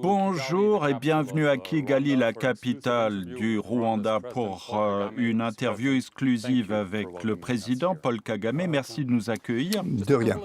Bonjour et bienvenue à Kigali, la capitale du Rwanda, pour une interview exclusive avec le président Paul Kagame. Merci de nous accueillir. De rien.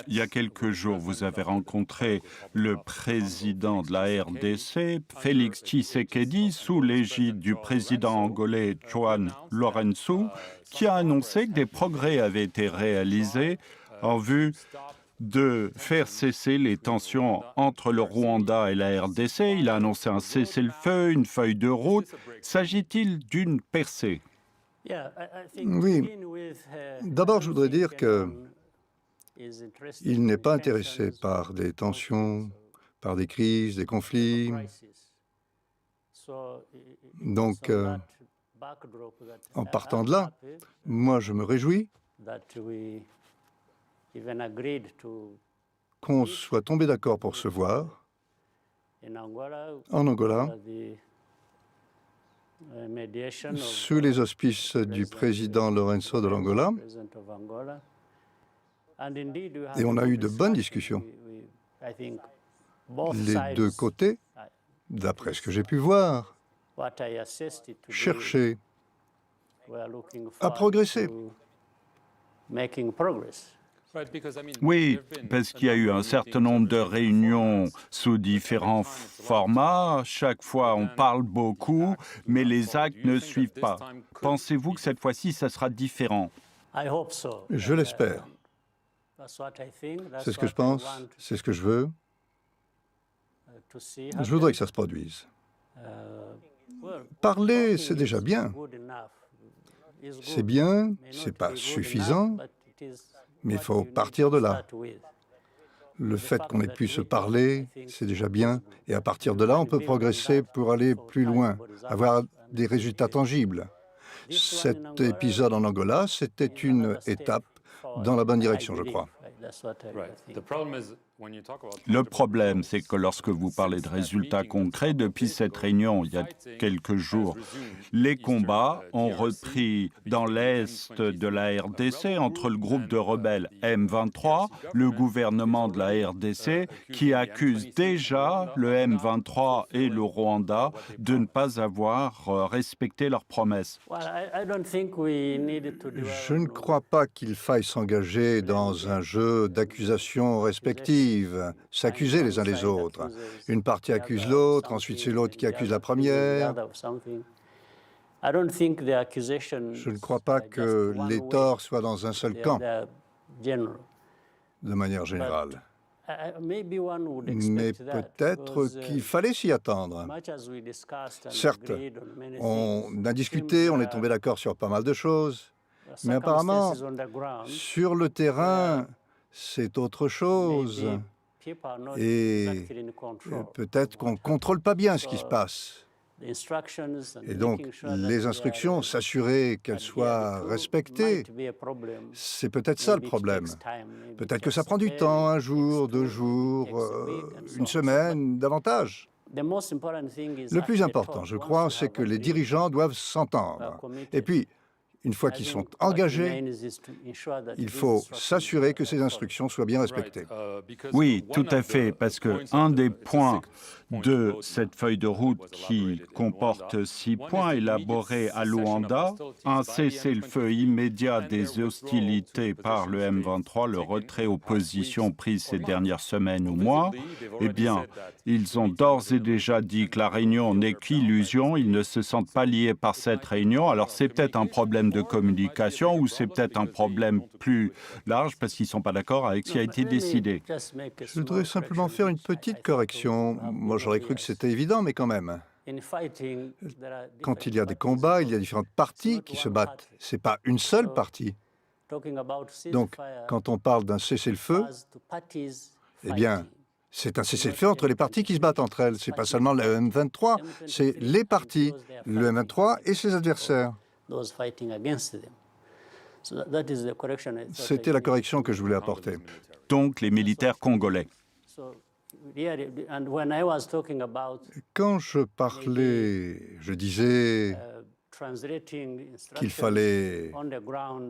Il y a quelques jours, vous avez rencontré le président de la RDC, Félix Tshisekedi, sous l'égide du président angolais João Lourenço, qui a annoncé que des progrès avaient été réalisés en vue de faire cesser les tensions entre le Rwanda et la RDC. Il a annoncé un cessez-le-feu, une feuille de route. S'agit-il d'une percée? Oui. D'abord, je voudrais dire qu'il n'est pas intéressé par des tensions, par des crises, des conflits. Donc, en partant de là, moi, je me réjouis qu'on soit tombé d'accord pour se voir en Angola, sous les auspices du président Lourenço de l'Angola. Et on a eu de bonnes discussions. Les deux côtés, d'après ce que j'ai pu voir, cherchaient à progresser. Oui, parce qu'il y a eu un certain nombre de réunions sous différents formats. Chaque fois, on parle beaucoup, mais les actes ne suivent pas. Pensez-vous que cette fois-ci, ça sera différent? Je l'espère. C'est ce que je pense, c'est ce que je veux. Je voudrais que ça se produise. Parler, c'est déjà bien. C'est bien, c'est pas suffisant, mais il faut partir de là. Le fait qu'on ait pu se parler, c'est déjà bien. Et à partir de là, on peut progresser pour aller plus loin, avoir des résultats tangibles. Cet épisode en Angola, c'était une étape dans la bonne direction, je crois. Le problème, c'est que lorsque vous parlez de résultats concrets, depuis cette réunion, il y a quelques jours, les combats ont repris dans l'est de la RDC entre le groupe de rebelles M23, le gouvernement de la RDC, qui accuse déjà le M23 et le Rwanda de ne pas avoir respecté leurs promesses. Je ne crois pas qu'il faille s'engager dans un jeu d'accusations respectives, s'accuser les uns les autres. Une partie accuse l'autre, ensuite c'est l'autre qui accuse la première. Je ne crois pas que les torts soient dans un seul camp, de manière générale. Mais peut-être qu'il fallait s'y attendre. Certes, on a discuté, on est tombé d'accord sur pas mal de choses, mais apparemment, sur le terrain, c'est autre chose. Et peut-être qu'on ne contrôle pas bien ce qui se passe. Et donc, les instructions, s'assurer qu'elles soient respectées, c'est peut-être ça le problème. Peut-être que ça prend du temps, un jour, 2 jours, une semaine, davantage. Le plus important, je crois, c'est que les dirigeants doivent s'entendre. Et puis, une fois qu'ils sont engagés, il faut s'assurer que ces instructions soient bien respectées. Oui, tout à fait, parce qu'un des points de cette feuille de route qui comporte 6 points élaborés à Luanda, un cessez-le-feu immédiat des hostilités par le M23, le retrait aux positions prises ces dernières semaines ou mois, eh bien, ils ont d'ores et déjà dit que la réunion n'est qu'illusion, ils ne se sentent pas liés par cette réunion, alors c'est peut-être un problème de communication ou c'est peut-être un problème plus large parce qu'ils ne sont pas d'accord avec ce qui a été décidé. Je voudrais simplement faire une petite correction. Moi, j'aurais cru que c'était évident, mais quand même. Quand il y a des combats, il y a différentes parties qui se battent. Ce n'est pas une seule partie. Donc, quand on parle d'un cessez-le-feu, eh bien, c'est un cessez-le-feu entre les parties qui se battent entre elles. Ce n'est pas seulement le M23, c'est les parties, le M23 et ses adversaires. C'était la correction que je voulais apporter. Donc, les militaires congolais. Quand je parlais, je disais qu'il fallait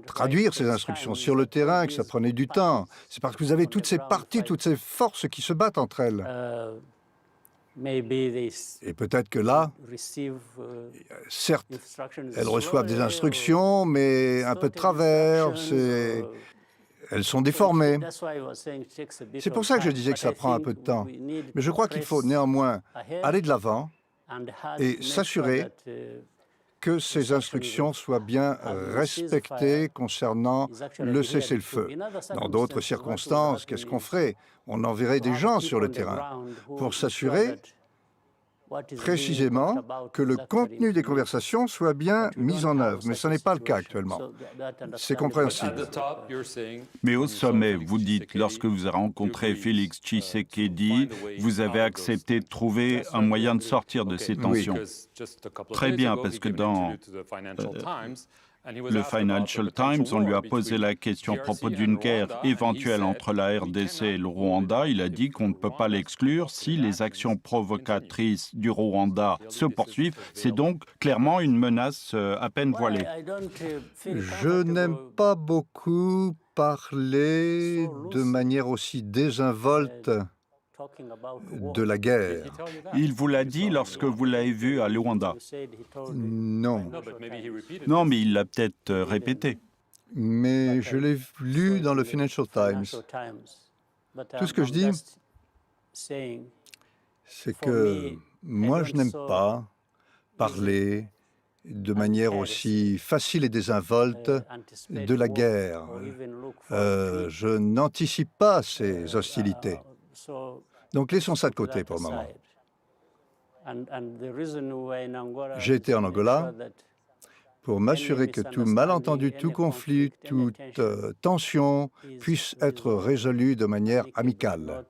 traduire ces instructions sur le terrain, que ça prenait du temps. C'est parce que vous avez toutes ces parties, toutes ces forces qui se battent entre elles. Et peut-être que là, certes, elles reçoivent des instructions, mais un peu de travers, elles sont déformées. C'est pour ça que je disais que ça prend un peu de temps. Mais je crois qu'il faut néanmoins aller de l'avant et s'assurer que ces instructions soient bien respectées concernant le cessez-le-feu. Dans d'autres circonstances, qu'est-ce qu'on ferait? On enverrait des gens sur le terrain pour s'assurer précisément que le contenu des conversations soit bien mis en œuvre. Mais ce n'est pas le cas actuellement. C'est compréhensible. Mais au sommet, vous dites, lorsque vous avez rencontré Félix Tshisekedi, vous avez accepté de trouver un moyen de sortir de ces tensions. Oui. Très bien, parce que dans le Financial Times, on lui a posé la question à propos d'une guerre éventuelle entre la RDC et le Rwanda. Il a dit qu'on ne peut pas l'exclure si les actions provocatrices du Rwanda se poursuivent. C'est donc clairement une menace à peine voilée. Je n'aime pas beaucoup parler de manière aussi désinvolte de la guerre. Il vous l'a dit lorsque vous l'avez vu à Luanda. Non. Non, mais il l'a peut-être répété. Mais je l'ai lu dans le Financial Times. Tout ce que je dis, c'est que moi, je n'aime pas parler de manière aussi facile et désinvolte de la guerre. Je n'anticipe pas ces hostilités. Donc, laissons ça de côté pour le moment. J'ai été en Angola pour m'assurer que tout malentendu, tout conflit, toute tension puisse être résolu de manière amicale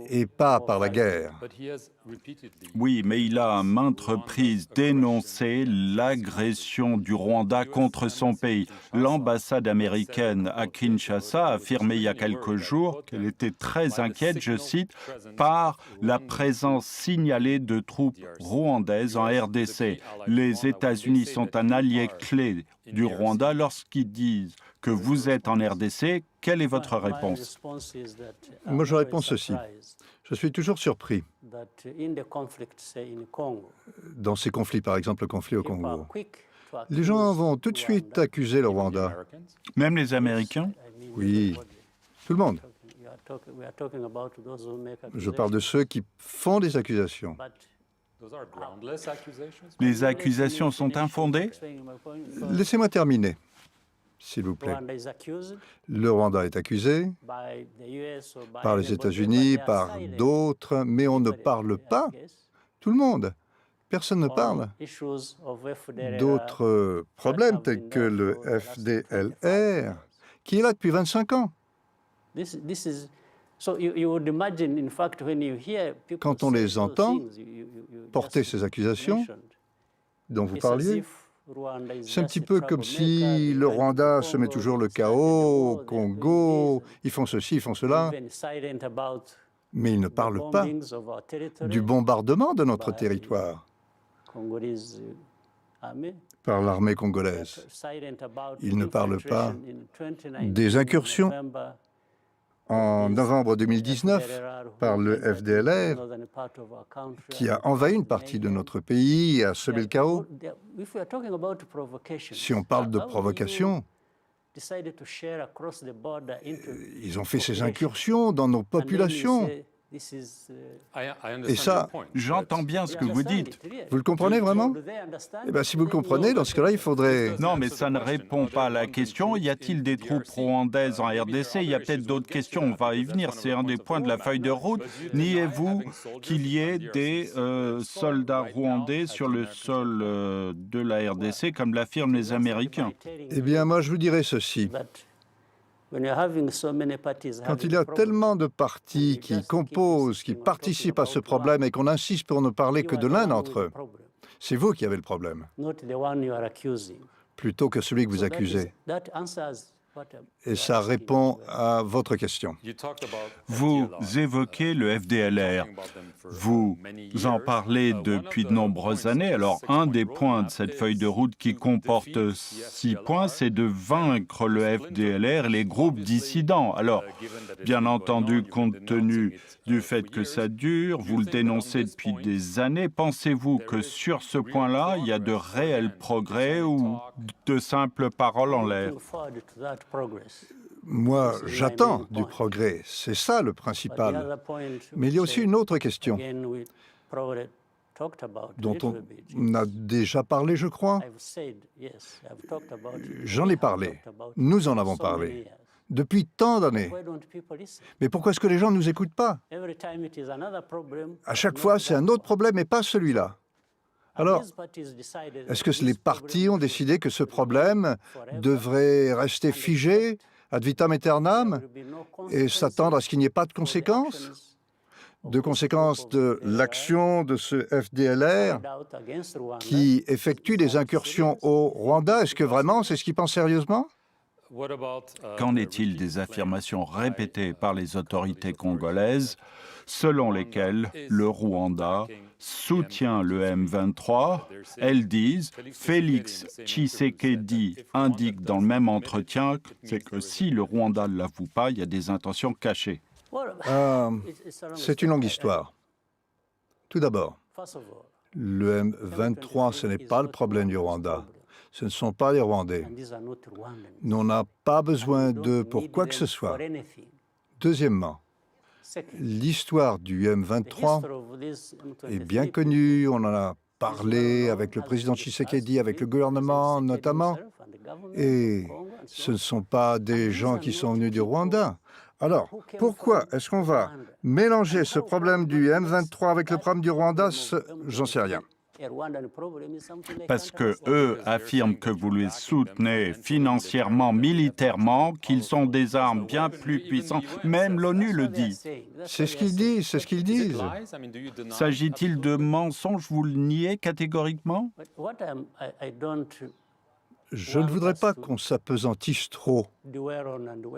et pas par la guerre. Oui, mais il a à maintes reprises dénoncé l'agression du Rwanda contre son pays. L'ambassade américaine à Kinshasa a affirmé il y a quelques jours qu'elle était très inquiète, je cite, par la présence signalée de troupes rwandaises en RDC. Les États-Unis sont un allié clé du Rwanda. Lorsqu'ils disent que vous êtes en RDC, quelle est votre réponse? Moi, je réponds ceci. Je suis toujours surpris. Dans ces conflits, par exemple le conflit au Congo, les gens vont tout de suite accuser le Rwanda. Même les Américains? Oui, tout le monde. Je parle de ceux qui font des accusations. Les accusations sont infondées? Laissez-moi terminer, s'il vous plaît. Le Rwanda est accusé par les États-Unis, par d'autres, mais on ne parle pas. Tout le monde. Personne ne parle. D'autres problèmes tels que le FDLR, qui est là depuis 25 ans. Quand on les entend porter ces accusations dont vous parliez, c'est un petit peu comme si le Rwanda semait toujours le chaos, au Congo, ils font ceci, ils font cela, mais ils ne parlent pas du bombardement de notre territoire par l'armée congolaise. Ils ne parlent pas des incursions en novembre 2019 par le FDLR, qui a envahi une partie de notre pays et a semé le chaos. Si on parle de provocation, ils ont fait ces incursions dans nos populations. Et ça, j'entends bien ce que vous dites. Vous le comprenez vraiment? Eh bien, si vous le comprenez, dans ce cas-là, il faudrait... Non, mais ça ne répond pas à la question. Y a-t-il des troupes rwandaises en RDC? Il y a peut-être d'autres questions, on va y venir. C'est un des points de la feuille de route. Niez-vous qu'il y ait des soldats rwandais sur le sol de la RDC, comme l'affirment les Américains? Eh bien, moi, je vous dirais ceci. Quand il y a tellement de partis qui composent, qui participent à ce problème et qu'on insiste pour ne parler que de l'un d'entre eux, c'est vous qui avez le problème, plutôt que celui que vous accusez. Et ça répond à votre question. Vous évoquez le FDLR. Vous en parlez depuis de nombreuses années. Alors, un des points de cette feuille de route qui comporte 6 points, c'est de vaincre le FDLR et les groupes dissidents. Alors, bien entendu, compte tenu du fait que ça dure, vous le dénoncez depuis des années, pensez-vous que sur ce point-là, il y a de réels progrès ou de simples paroles en l'air? Moi, j'attends du progrès, c'est ça le principal. Mais il y a aussi une autre question dont on a déjà parlé, je crois. J'en ai parlé, nous en avons parlé, depuis tant d'années. Mais pourquoi est-ce que les gens ne nous écoutent pas? À chaque fois, c'est un autre problème et pas celui-là. Alors, est-ce que les partis ont décidé que ce problème devrait rester figé, ad vitam aeternam, et s'attendre à ce qu'il n'y ait pas de conséquences? De conséquences de l'action de ce FDLR qui effectue des incursions au Rwanda? Est-ce que vraiment c'est ce qu'ils pensent sérieusement? Qu'en est-il des affirmations répétées par les autorités congolaises selon lesquelles le Rwanda soutient le M23? Elles disent, Félix Tshisekedi indique dans le même entretien que si le Rwanda ne l'avoue pas, il y a des intentions cachées. C'est une longue histoire. Tout d'abord, le M23, ce n'est pas le problème du Rwanda. Ce ne sont pas les Rwandais. Nous, on n'a pas besoin d'eux pour quoi que ce soit. Deuxièmement, l'histoire du M23 est bien connue. On en a parlé avec le président Tshisekedi, avec le gouvernement notamment. Et ce ne sont pas des gens qui sont venus du Rwanda. Alors, pourquoi est-ce qu'on va mélanger ce problème du M23 avec le problème du Rwanda? J'en sais rien. Parce que eux affirment que vous les soutenez financièrement, militairement, qu'ils ont des armes bien plus puissantes. Même l'ONU le dit. C'est ce qu'ils disent, c'est ce qu'ils disent. S'agit-il de mensonges? Vous le niez catégoriquement? Je ne voudrais pas qu'on s'apesantisse trop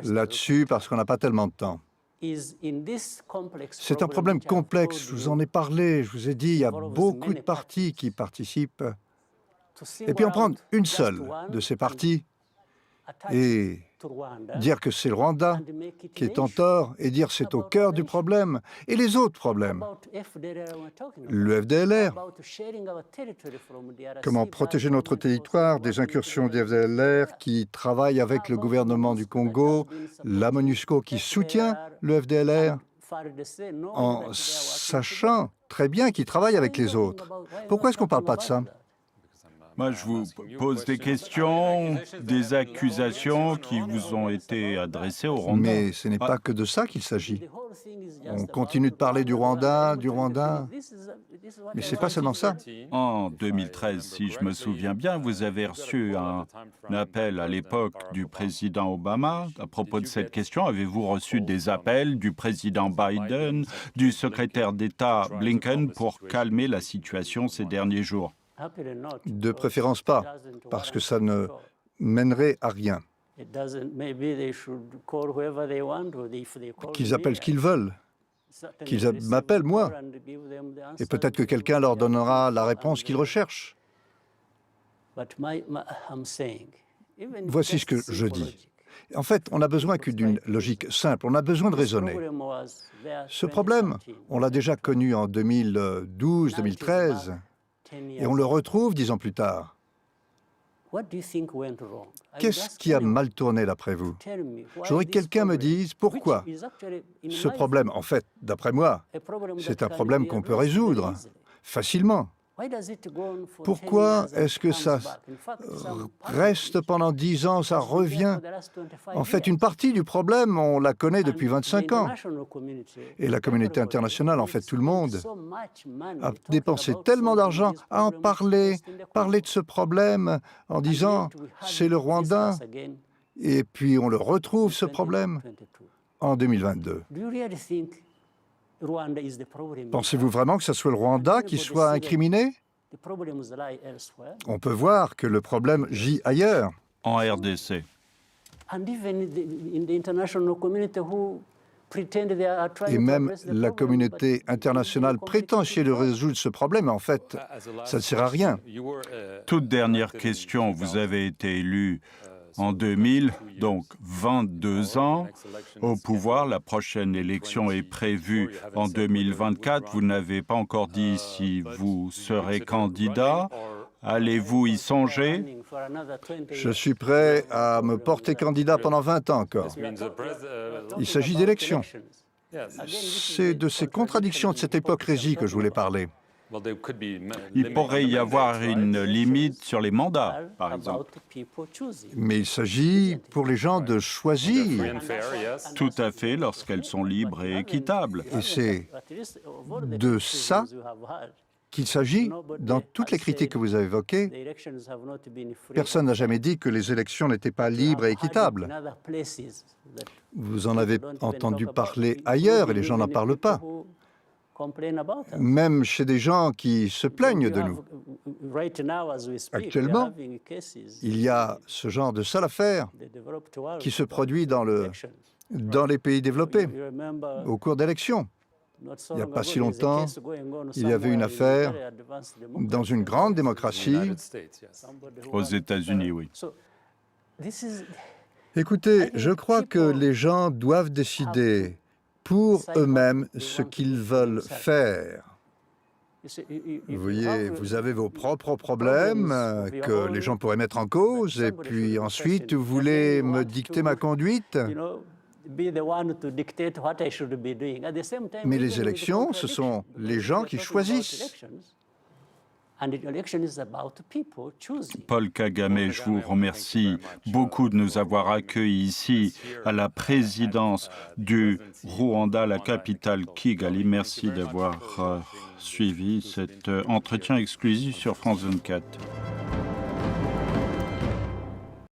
là-dessus parce qu'on n'a pas tellement de temps. C'est un problème complexe, je vous en ai parlé, je vous ai dit, il y a beaucoup de partis qui participent. Et puis en prendre une seule de ces partis et dire que c'est le Rwanda qui est en tort et dire c'est au cœur du problème. Et les autres problèmes, le FDLR, comment protéger notre territoire des incursions du FDLR qui travaille avec le gouvernement du Congo, la MONUSCO qui soutient le FDLR, en sachant très bien qu'ils travaillent avec les autres. Pourquoi est-ce qu'on ne parle pas de ça? Moi, je vous pose des questions, des accusations qui vous ont été adressées au Rwanda. Mais ce n'est pas que de ça qu'il s'agit. On continue de parler du Rwanda, mais ce n'est pas seulement ça. En 2013, si je me souviens bien, vous avez reçu un appel à l'époque du président Obama à propos de cette question. Avez-vous reçu des appels du président Biden, du secrétaire d'État Blinken pour calmer la situation ces derniers jours? De préférence pas, parce que ça ne mènerait à rien. Qu'ils appellent ce qu'ils veulent, qu'ils m'appellent moi, et peut-être que quelqu'un leur donnera la réponse qu'ils recherchent. Voici ce que je dis. En fait, on n'a besoin que d'une logique simple, on a besoin de raisonner. Ce problème, on l'a déjà connu en 2012, 2013, et on le retrouve 10 ans plus tard. Qu'est-ce qui a mal tourné d'après vous? Je voudrais que quelqu'un me dise pourquoi ce problème, en fait, d'après moi, c'est un problème qu'on peut résoudre facilement. Pourquoi est-ce que ça reste pendant 10 ans, ça revient? En fait, une partie du problème, on la connaît depuis 25 ans. Et la communauté internationale, en fait, tout le monde, a dépensé tellement d'argent à en parler de ce problème en disant « c'est le Rwanda ». Et puis on le retrouve, ce problème, en 2022. Pensez-vous vraiment que ce soit le Rwanda qui soit incriminé? On peut voir que le problème gît ailleurs. En RDC. Et même la communauté internationale prétend essayer de résoudre ce problème. En fait, ça ne sert à rien. Toute dernière question, vous avez été élu en 2000, donc 22 ans au pouvoir. La prochaine élection est prévue en 2024. Vous n'avez pas encore dit si vous serez candidat. Allez-vous y songer? Je suis prêt à me porter candidat pendant 20 ans encore. Il s'agit d'élections. C'est de ces contradictions de cette hypocrisie que je voulais parler. Il pourrait y avoir une limite sur les mandats, par exemple. Mais il s'agit pour les gens de choisir. Tout à fait, lorsqu'elles sont libres et équitables. Et c'est de ça qu'il s'agit dans toutes les critiques que vous avez évoquées. Personne n'a jamais dit que les élections n'étaient pas libres et équitables. Vous en avez entendu parler ailleurs et les gens n'en parlent pas. Même chez des gens qui se plaignent de nous. Actuellement, il y a ce genre de sale affaire qui se produit dans les pays développés au cours d'élections. Il n'y a pas si longtemps, il y avait une affaire dans une grande démocratie. Aux États-Unis, oui. Écoutez, je crois que les gens doivent décider pour eux-mêmes ce qu'ils veulent faire. Vous voyez, vous avez vos propres problèmes que les gens pourraient mettre en cause, et puis ensuite, vous voulez me dicter ma conduite. Mais les élections, ce sont les gens qui choisissent. Paul Kagame, je vous remercie beaucoup de nous avoir accueillis ici à la présidence du Rwanda, la capitale Kigali. Merci d'avoir suivi cet entretien exclusif sur France 24.